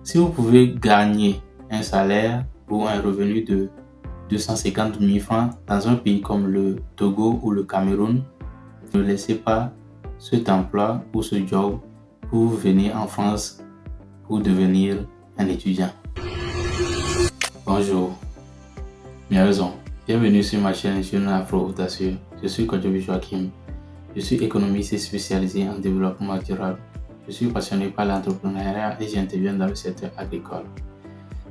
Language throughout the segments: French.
Si vous pouvez gagner un salaire ou un revenu de 250 000 francs dans un pays comme le Togo ou le Cameroun, ne laissez pas cet emploi ou ce job pour venir en France pour devenir un étudiant. Bonjour, bien raison. Bienvenue sur ma chaîne Jeune Afro Audacieux. Je suis Kodjobi Joachim. Je suis économiste et spécialisé en développement durable. Je suis passionné par l'entrepreneuriat et j'interviens dans le secteur agricole.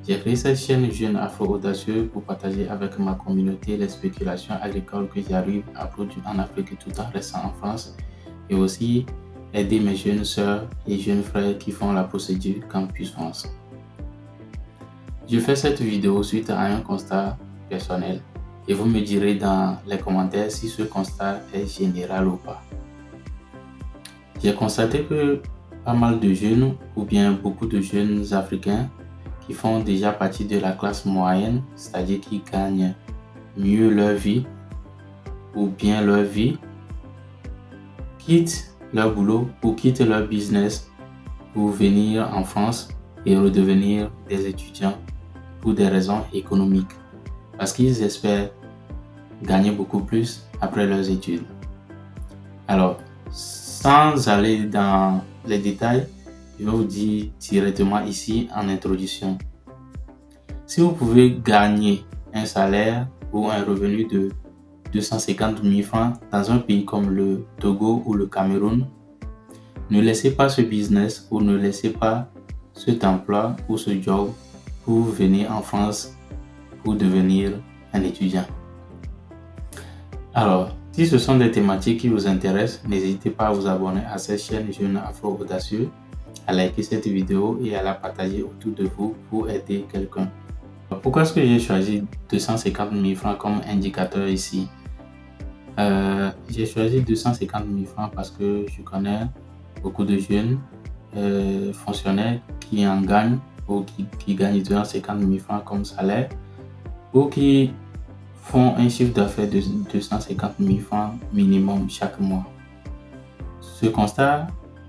J'ai créé cette chaîne Jeune Afro Audacieux pour partager avec ma communauté les spéculations agricoles que j'arrive à produire en Afrique tout en restant en France et aussi aider mes jeunes sœurs et jeunes frères qui font la procédure Campus France. Je fais cette vidéo suite à un constat personnel et vous me direz dans les commentaires si ce constat est général ou pas. J'ai constaté que pas mal de jeunes ou bien beaucoup de jeunes africains qui font déjà partie de la classe moyenne, c'est-à-dire qui gagnent mieux leur vie ou bien leur vie, quittent leur boulot ou quittent leur business pour venir en France et redevenir des étudiants pour des raisons économiques, parce qu'ils espèrent gagner beaucoup plus après leurs études. Alors, sans aller dans les détails, je vais vous dire directement ici en introduction. Si vous pouvez gagner un salaire ou un revenu de 250 000 francs dans un pays comme le Togo ou le Cameroun, ne laissez pas ce business ou ne laissez pas cet emploi ou ce job pour venir en France pour devenir un étudiant. Alors, si ce sont des thématiques qui vous intéressent, n'hésitez pas à vous abonner à cette chaîne Jeune Afro Audacieux, à liker cette vidéo et à la partager autour de vous pour aider quelqu'un. Pourquoi est-ce que j'ai choisi 250 000 francs comme indicateur ici? J'ai choisi 250 000 francs parce que je connais beaucoup de jeunes fonctionnaires qui en gagnent ou qui gagnent 250 000 francs comme salaire ou qui font un chiffre d'affaires de 250 000 francs minimum chaque mois. Ce constat,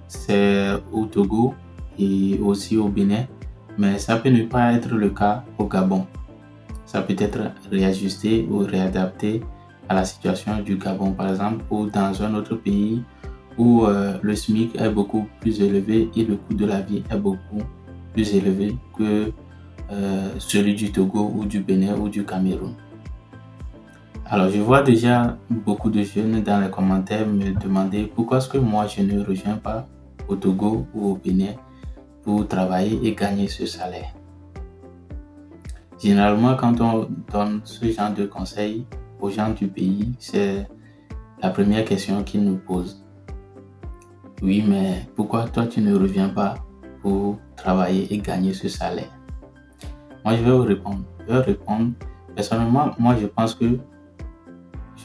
c'est au Togo et aussi au Bénin, mais ça peut ne pas être le cas au Gabon. Ça peut être réajusté ou réadapté à la situation du Gabon, par exemple, ou dans un autre pays où le SMIC est beaucoup plus élevé et le coût de la vie est beaucoup plus élevé que celui du Togo ou du Bénin ou du Cameroun. Alors, je vois déjà beaucoup de jeunes dans les commentaires me demander pourquoi est-ce que moi je ne reviens pas au Togo ou au Bénin pour travailler et gagner ce salaire. Généralement, quand on donne ce genre de conseils aux gens du pays, c'est la première question qu'ils nous posent. Oui, mais pourquoi toi tu ne reviens pas pour travailler et gagner ce salaire? Moi, je vais vous répondre. Personnellement, moi je pense que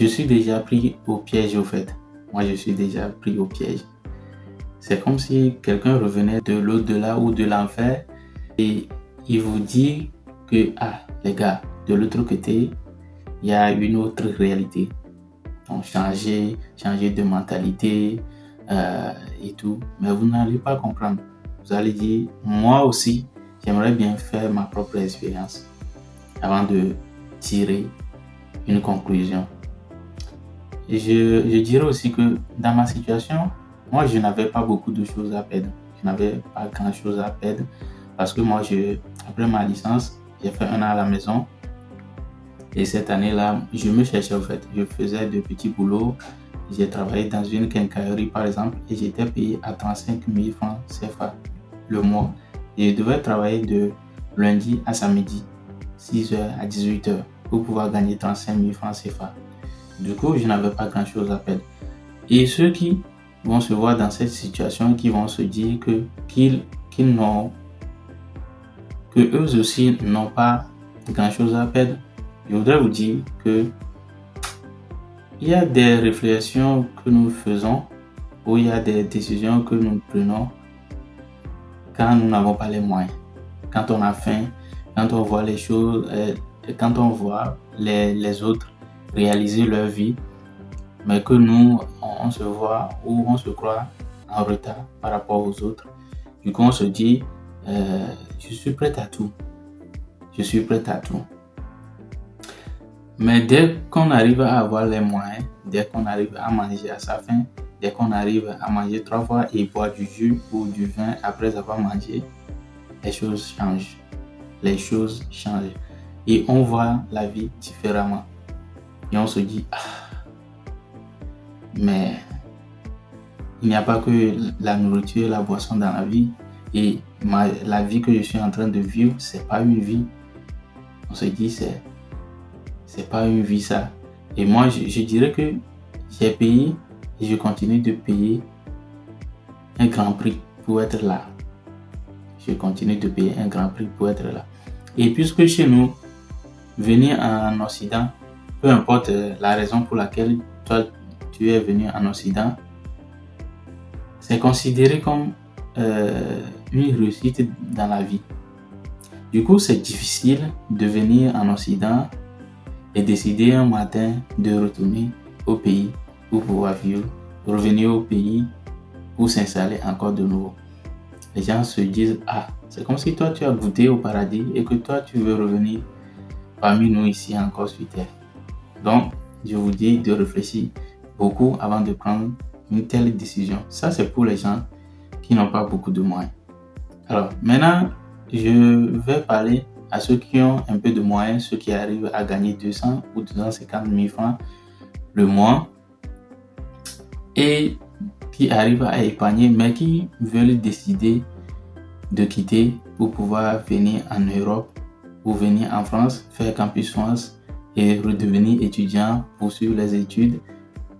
je suis déjà pris au piège au fait. Moi, je suis déjà pris au piège. C'est comme si quelqu'un revenait de l'au-delà ou de l'enfer et il vous dit que, les gars, de l'autre côté, il y a une autre réalité. Donc, changer de mentalité et tout. Mais vous n'allez pas comprendre. Vous allez dire, moi aussi, j'aimerais bien faire ma propre expérience avant de tirer une conclusion. Et je dirais aussi que dans ma situation, moi, je n'avais pas beaucoup de choses à perdre. Je n'avais pas grand-chose à perdre parce que moi, après ma licence, j'ai fait 1 an à la maison. Et cette année-là, je me cherchais en fait. Je faisais de petits boulots. J'ai travaillé dans une quincaillerie, par exemple, et j'étais payé à 35 000 francs CFA le mois. Et je devais travailler de lundi à samedi, 6h à 18h, pour pouvoir gagner 35 000 francs CFA. Du coup, je n'avais pas grand-chose à perdre. Et ceux qui vont se voir dans cette situation, qui vont se dire que eux aussi n'ont pas grand-chose à perdre, je voudrais vous dire que il y a des réflexions que nous faisons ou il y a des décisions que nous prenons quand nous n'avons pas les moyens, quand on a faim, quand on voit les choses, quand on voit les autres réaliser leur vie, mais que nous, on se voit ou on se croit en retard par rapport aux autres. Du coup, on se dit, je suis prêt à tout. Je suis prêt à tout. Mais dès qu'on arrive à avoir les moyens, dès qu'on arrive à manger à sa faim, dès qu'on arrive à manger 3 fois et boire du jus ou du vin après avoir mangé, les choses changent. Les choses changent. Et on voit la vie différemment. Et on se dit, mais il n'y a pas que la nourriture et la boisson dans la vie. Et la vie que je suis en train de vivre, c'est pas une vie. On se dit, c'est pas une vie ça. Et moi, je dirais que j'ai payé et je continue de payer un grand prix pour être là. Je continue de payer un grand prix pour être là. Et puisque chez nous, venir en Occident, peu importe la raison pour laquelle toi tu es venu en Occident, c'est considéré comme une réussite dans la vie. Du coup, c'est difficile de venir en Occident et décider un matin de retourner au pays pour pouvoir vivre, revenir au pays pour s'installer encore de nouveau. Les gens se disent, c'est comme si toi tu as goûté au paradis et que toi tu veux revenir parmi nous ici encore sur terre. Donc, je vous dis de réfléchir beaucoup avant de prendre une telle décision. Ça, c'est pour les gens qui n'ont pas beaucoup de moyens. Alors, maintenant, je vais parler à ceux qui ont un peu de moyens, ceux qui arrivent à gagner 200 ou 250 000 francs le mois et qui arrivent à épargner, mais qui veulent décider de quitter pour pouvoir venir en Europe ou venir en France, faire campus France et redevenir étudiant, poursuivre les études,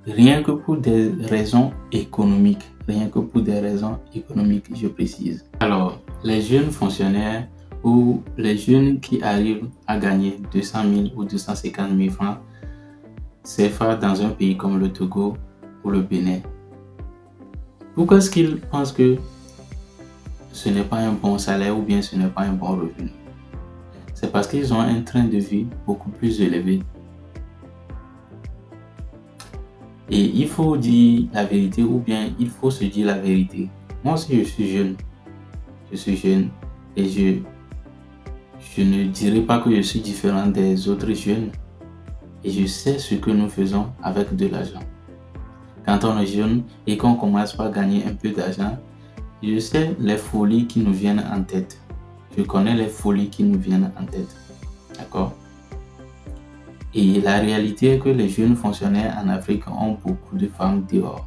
rien que pour des raisons économiques. Rien que pour des raisons économiques, je précise. Alors, les jeunes fonctionnaires ou les jeunes qui arrivent à gagner 200 000 ou 250 000 francs CFA dans un pays comme le Togo ou le Bénin, pourquoi est-ce qu'ils pensent que ce n'est pas un bon salaire ou bien ce n'est pas un bon revenu? C'est parce qu'ils ont un train de vie beaucoup plus élevé. Et il faut dire la vérité ou bien il faut se dire la vérité. Moi aussi je suis jeune et je ne dirais pas que je suis différent des autres jeunes et je sais ce que nous faisons avec de l'argent. Quand on est jeune et qu'on commence par gagner un peu d'argent, je sais les folies qui nous viennent en tête. Je connais les folies qui nous viennent en tête. D'accord? Et la réalité est que les jeunes fonctionnaires en Afrique ont beaucoup de femmes dehors.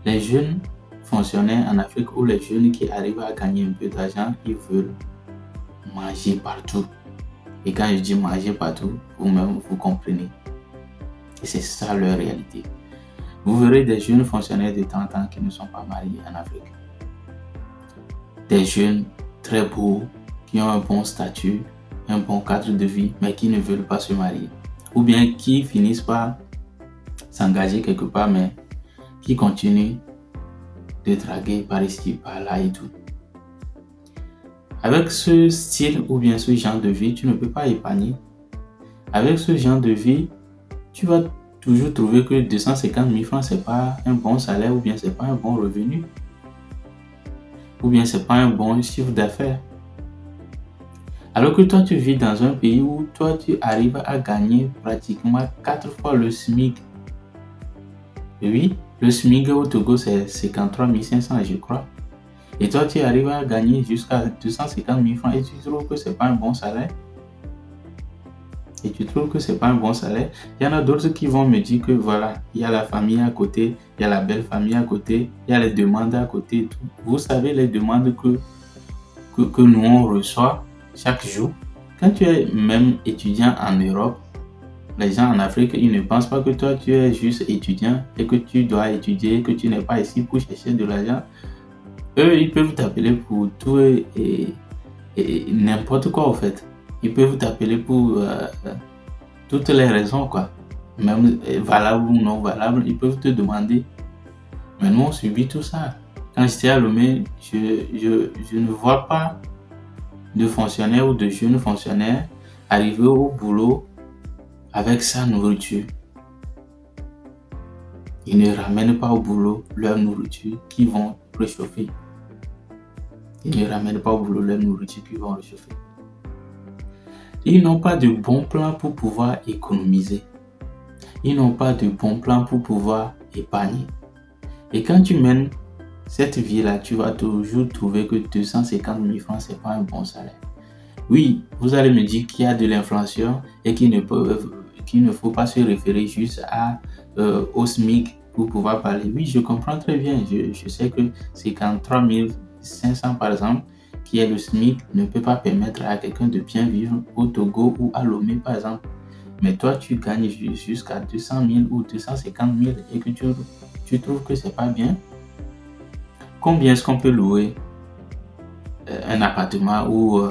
Les jeunes fonctionnaires en Afrique ou les jeunes qui arrivent à gagner un peu d'argent, ils veulent manger partout. Et quand je dis manger partout, vous-même vous comprenez. Et c'est ça leur réalité. Vous verrez des jeunes fonctionnaires de 30 ans qui ne sont pas mariés en Afrique. Des jeunes très beaux, qui ont un bon statut, un bon cadre de vie, mais qui ne veulent pas se marier. Ou bien qui finissent par s'engager quelque part, mais qui continuent de draguer par ici, par là et tout. Avec ce style ou bien ce genre de vie, tu ne peux pas épargner. Avec ce genre de vie, tu vas toujours trouver que 250 000 francs, c'est pas un bon salaire ou bien c'est pas un bon revenu. Ou bien c'est pas un bon chiffre d'affaires. Alors que toi, tu vis dans un pays où toi, tu arrives à gagner pratiquement 4 fois le SMIC. Oui, le SMIC au Togo, c'est 53 500, je crois. Et toi, tu arrives à gagner jusqu'à 250 000 francs et tu trouves que c'est pas un bon salaire. Et tu trouves que c'est pas un bon salaire. Il y en a d'autres qui vont me dire que voilà, il y a la famille à côté, il y a la belle famille à côté, il y a les demandes à côté et tout. Vous savez les demandes que nous on reçoit chaque jour. Quand tu es même étudiant en Europe, les gens en Afrique, ils ne pensent pas que toi tu es juste étudiant et que tu dois étudier, que tu n'es pas ici pour chercher de l'argent. Eux, ils peuvent t'appeler pour tout et n'importe quoi en fait. Ils peuvent t'appeler pour toutes les raisons quoi. Même valables ou non valables, ils peuvent te demander. Mais nous, on subit tout ça. Quand j'étais à Lomé, je ne vois pas de fonctionnaires ou de jeunes fonctionnaires arriver au boulot avec sa nourriture. Ils ne ramènent pas au boulot leur nourriture qu'ils vont réchauffer. Ils ne ramènent pas au boulot leur nourriture qu'ils vont réchauffer. Ils n'ont pas de bons plans pour pouvoir économiser. Ils n'ont pas de bons plans pour pouvoir épargner. Et quand tu mènes cette vie-là, tu vas toujours trouver que 250 000 francs, ce n'est pas un bon salaire. Oui, vous allez me dire qu'il y a de l'inflation et qu'il ne faut pas se référer juste au SMIC pour pouvoir parler. Oui, je comprends très bien. Je sais que 53 500 par exemple, qui est le SMIC, ne peut pas permettre à quelqu'un de bien vivre au Togo ou à Lomé par exemple. Mais toi, tu gagnes jusqu'à 200 000 ou 250 000 et que tu trouves que c'est pas bien. Combien est-ce qu'on peut louer un appartement ou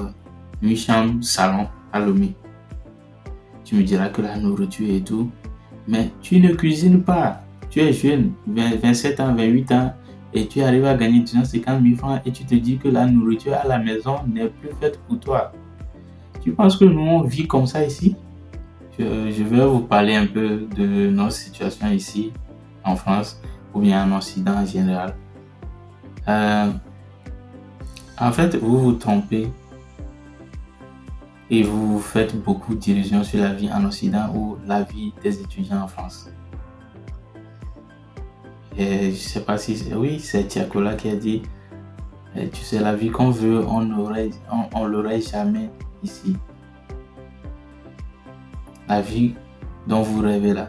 une chambre salon à Lomé? Tu me diras que la nourriture et tout, mais tu ne cuisines pas. Tu es jeune, 27 ans, 28 ans, et tu arrives à gagner 250 000 francs et tu te dis que la nourriture à la maison n'est plus faite pour toi. Tu penses que nous, on vit comme ça ici? Je vais vous parler un peu de notre situation ici en France ou bien en Occident en général. En fait, vous vous trompez et vous faites beaucoup d'illusions sur la vie en Occident ou la vie des étudiants en France. Et je sais pas si c'est Tiakola qui a dit, tu sais, la vie qu'on veut, on l'aurait jamais ici. La vie dont vous rêvez là,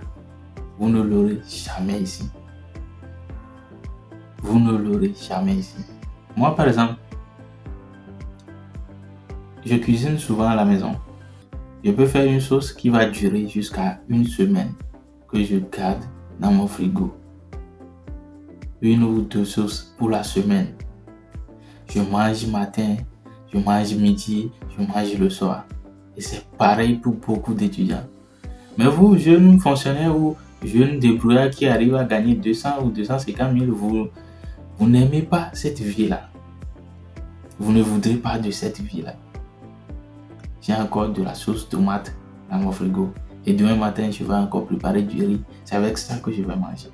vous ne l'aurez jamais ici. Vous ne l'aurez jamais ici. Moi, par exemple, je cuisine souvent à la maison. Je peux faire une sauce qui va durer jusqu'à une semaine que je garde dans mon frigo. Une ou deux sauces pour la semaine. Je mange matin, je mange midi, je mange le soir. Et c'est pareil pour beaucoup d'étudiants. Mais vous, jeunes fonctionnaires ou jeunes débrouillards qui arrivent à gagner 200 ou 250 000, vous n'aimez pas cette vie-là. Vous ne voudrez pas de cette vie-là. J'ai encore de la sauce tomate dans mon frigo. Et demain matin, je vais encore préparer du riz. C'est avec ça que je vais manger.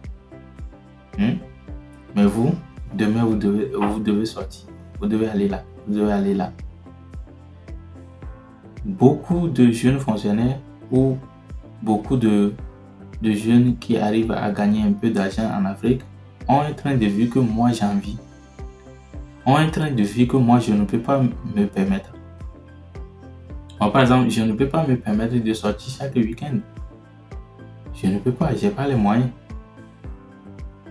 Mais vous, demain, vous devez sortir. Vous devez aller là. Vous devez aller là. Beaucoup de jeunes fonctionnaires ou beaucoup de jeunes qui arrivent à gagner un peu d'argent en Afrique ont un train de vie que moi j'envie. Ont un train de vie que moi je ne peux pas me permettre. Moi, par exemple, je ne peux pas me permettre de sortir chaque week-end. Je ne peux pas, je n'ai pas les moyens.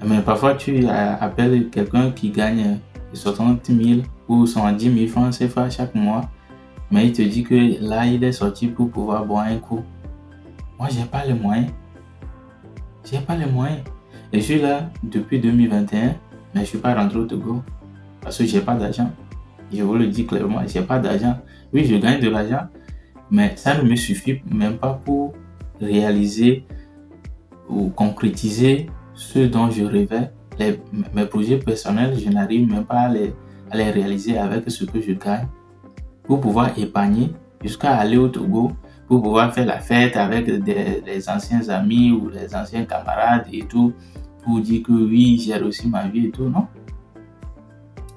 Mais parfois, tu appelles quelqu'un qui gagne 60 000 ou 110 000 francs CFA chaque mois, mais il te dit que là, il est sorti pour pouvoir boire un coup. Moi, je n'ai pas les moyens. Je n'ai pas les moyens. Et je suis là depuis 2021, mais je ne suis pas rentré au Togo parce que je n'ai pas d'argent. Je vous le dis clairement, je n'ai pas d'argent. Oui, je gagne de l'argent, mais ça ne me suffit même pas pour réaliser ou concrétiser ce dont je rêvais. Mes projets personnels, je n'arrive même pas à les réaliser avec ce que je gagne pour pouvoir épargner jusqu'à aller au Togo, pour pouvoir faire la fête avec les anciens amis ou les anciens camarades et tout, pour dire que oui, j'ai réussi ma vie et tout. Non.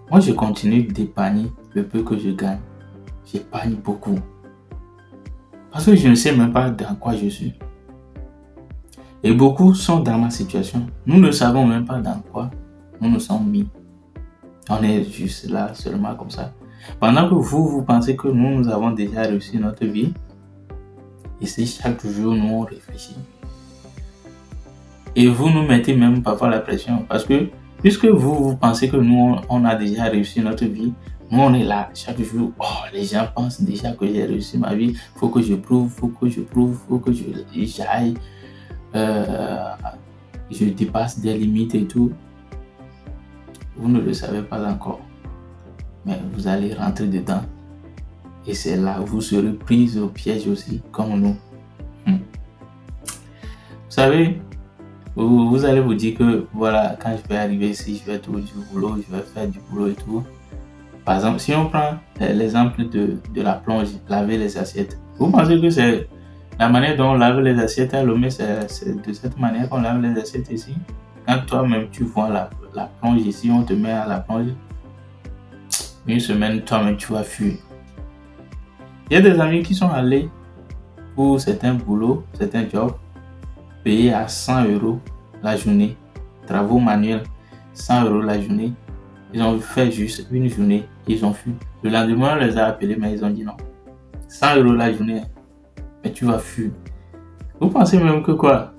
Moi, je continue d'épargner le peu que je gagne. J'épargne beaucoup. Parce que je ne sais même pas dans quoi je suis. Et beaucoup sont dans ma situation. Nous ne savons même pas dans quoi nous nous sommes mis. On est juste là seulement comme ça. Pendant que vous pensez que nous avons déjà réussi notre vie. Et c'est chaque jour nous on réfléchit. Et vous nous mettez même parfois la pression. Parce que puisque vous pensez que nous on a déjà réussi notre vie. Nous on est là chaque jour. Oh, les gens pensent déjà que j'ai réussi ma vie. Faut que je prouve, faut que j'aille. Je dépasse des limites et tout. Vous ne le savez pas encore. Mais vous allez rentrer dedans. Et c'est là où vous serez pris au piège aussi, comme nous. Vous savez, vous allez vous dire que voilà, quand je vais arriver ici, je vais trouver du boulot, je vais faire du boulot et tout. Par exemple, si on prend l'exemple de la plonge, laver les assiettes. Vous pensez que c'est la manière dont on lave les assiettes à Lomé, c'est de cette manière qu'on lave les assiettes ici? Quand toi-même tu vois la plonge ici, on te met à la plonge. une semaine, toi-même, tu vas fuir. Il y a des amis qui sont allés pour certains boulots, certains jobs, payés à 100 € la journée, travaux manuels, 100 € la journée. Ils ont fait juste une journée, ils ont fui. Le lendemain, on les a appelés, mais ils ont dit non. 100 € la journée, mais tu vas fuir. Vous pensez même que quoi?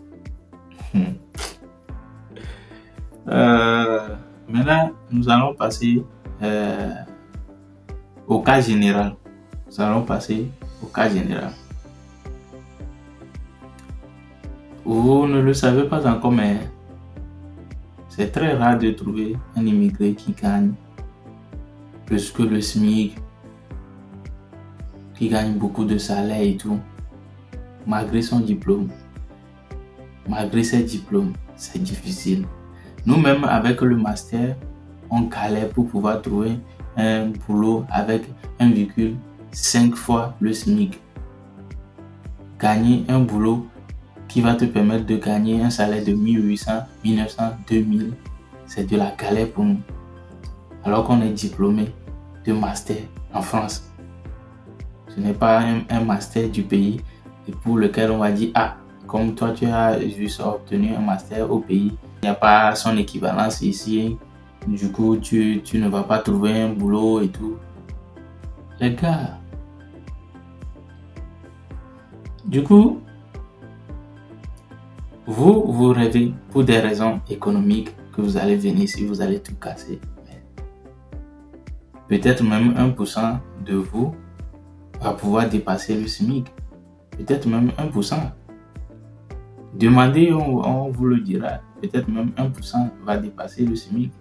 Maintenant, nous allons passer au cas général. Nous allons passer au cas général. Vous ne le savez pas encore, mais c'est très rare de trouver un immigré qui gagne plus que le SMIC, qui gagne beaucoup de salaire et tout, malgré son diplôme. Malgré ses diplômes, c'est difficile. Nous-mêmes, avec le master, on galère pour pouvoir trouver un boulot avec 1,5 fois le SMIC. Gagner un boulot qui va te permettre de gagner un salaire de 1800, 1900, 2000, c'est de la galère pour nous. Alors qu'on est diplômé de master en France. Ce n'est pas un master du pays et pour lequel on va dire, ah, comme toi tu as juste obtenu un master au pays, il n'y a pas son équivalence ici, du coup tu ne vas pas trouver un boulot et tout. Les gars, du coup, vous rêvez pour des raisons économiques que vous allez venir ici, vous allez tout casser. Peut-être même 1% de vous va pouvoir dépasser le SMIC. Peut-être même 1%. Demandez, on vous le dira. Peut-être même 1% va dépasser le SMIC.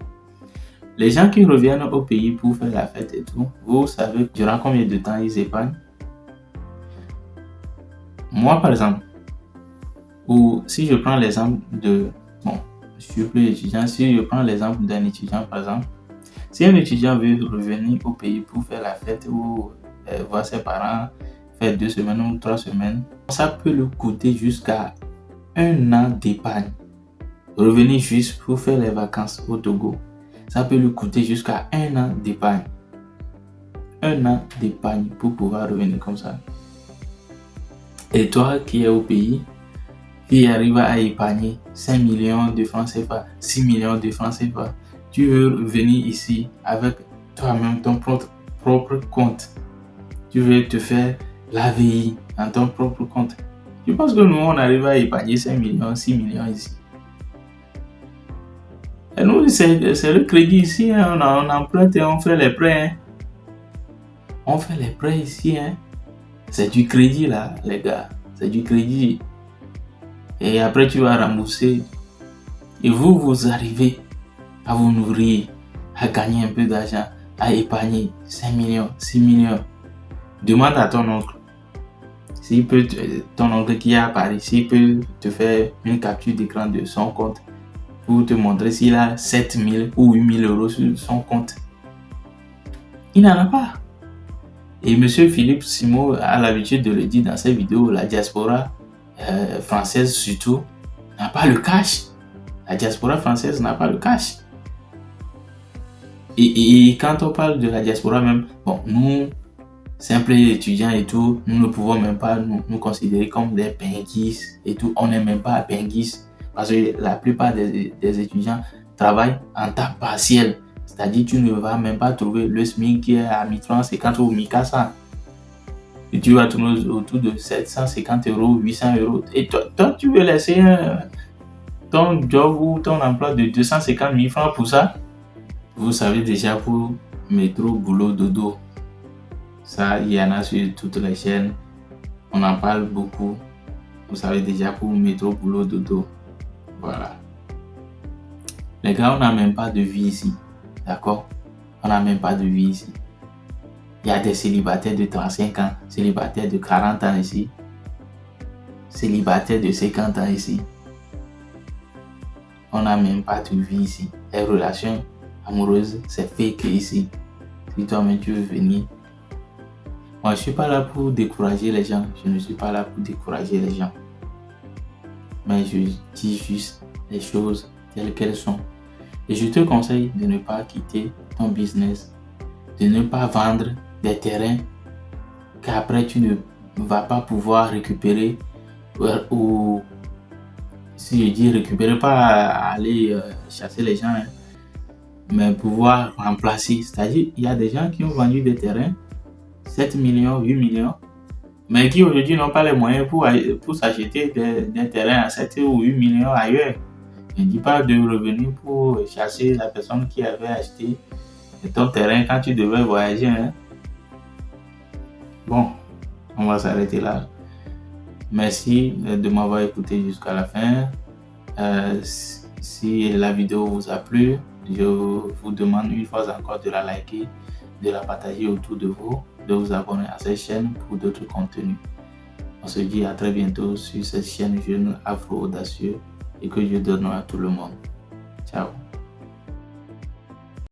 Les gens qui reviennent au pays pour faire la fête et tout, vous savez durant combien de temps ils épargnent? Moi, par exemple, ou si je prends l'exemple de... Bon, je suis plus étudiant. Si je prends l'exemple d'un étudiant, par exemple, si un étudiant veut revenir au pays pour faire la fête ou voir ses parents, faire 2 semaines ou 3 semaines, ça peut lui coûter jusqu'à 1 an d'épargne. Revenir juste pour faire les vacances au Togo, ça peut lui coûter jusqu'à 1 an d'épargne. 1 an d'épargne pour pouvoir revenir comme ça. Et toi qui es au pays, qui arrive à épargner 5 millions de francs CFA, 6 millions de francs CFA, tu veux venir ici avec toi-même ton propre compte. Tu veux te faire la vie en ton propre compte. Je pense que nous, on arrive à épargner 5 millions, 6 millions ici. Et nous, c'est le crédit ici. Hein. On emprunte et on fait les prêts. Hein. On fait les prêts ici. Hein. C'est du crédit là, les gars. C'est du crédit. Et après, tu vas rembourser. Et vous arrivez à vous nourrir, à gagner un peu d'argent, à épargner 5 millions, 6 millions. Demande à ton oncle. S'il peut, ton oncle qui est à Paris, s'il peut te faire une capture d'écran de son compte pour te montrer s'il a 7 000 ou 8 000 euros sur son compte. Il n'en a pas. Et M. Philippe Simon a l'habitude de le dire dans ses vidéos, la diaspora française surtout n'a pas le cash. La diaspora française n'a pas le cash. Et quand on parle de la diaspora même, bon, nous, simples étudiants et tout, nous ne pouvons même pas nous considérer comme des pinguis et tout. On n'est même pas pinguis parce que la plupart des étudiants travaillent en temps partiel. C'est-à-dire tu ne vas même pas trouver le SMIC qui est à 1350 ou 1400. Et tu vas tourner autour de 750 €, 800 €. Et toi tu veux laisser ton job ou ton emploi de 250 000 francs pour ça? Vous savez déjà pour métro, boulot, dodo. Ça, il y en a sur toutes les chaînes. On en parle beaucoup. Vous savez déjà pour métro, boulot, dodo. Voilà. Les gars, on n'a même pas de vie ici. D'accord? On n'a même pas de vie ici. Il y a des célibataires de 35 ans, célibataires de 40 ans ici, célibataires de 50 ans ici. On n'a même pas de vie ici. Les relations amoureuses, c'est fake ici. Si toi-même tu veux venir. Moi, je ne suis pas là pour décourager les gens. Je ne suis pas là pour décourager les gens. Mais je dis juste les choses telles qu'elles sont. Et je te conseille de ne pas quitter ton business de ne pas vendre des terrains qu'après tu ne vas pas pouvoir récupérer ou si je dis récupérer, pas aller chasser les gens, hein, mais pouvoir remplacer. C'est-à-dire, il y a des gens qui ont vendu des terrains 7 millions, 8 millions, mais qui aujourd'hui n'ont pas les moyens pour s'acheter des terrains à 7 ou 8 millions ailleurs. Je ne dis pas de revenir pour chasser la personne qui avait acheté ton terrain quand tu devais voyager. Hein. Bon, on va s'arrêter là. Merci de m'avoir écouté jusqu'à la fin. Si la vidéo vous a plu, je vous demande une fois encore de la liker, de la partager autour de vous, de vous abonner à cette chaîne pour d'autres contenus. On se dit à très bientôt sur cette chaîne Jeune Afro Audacieux et que je donne à tout le monde. Ciao.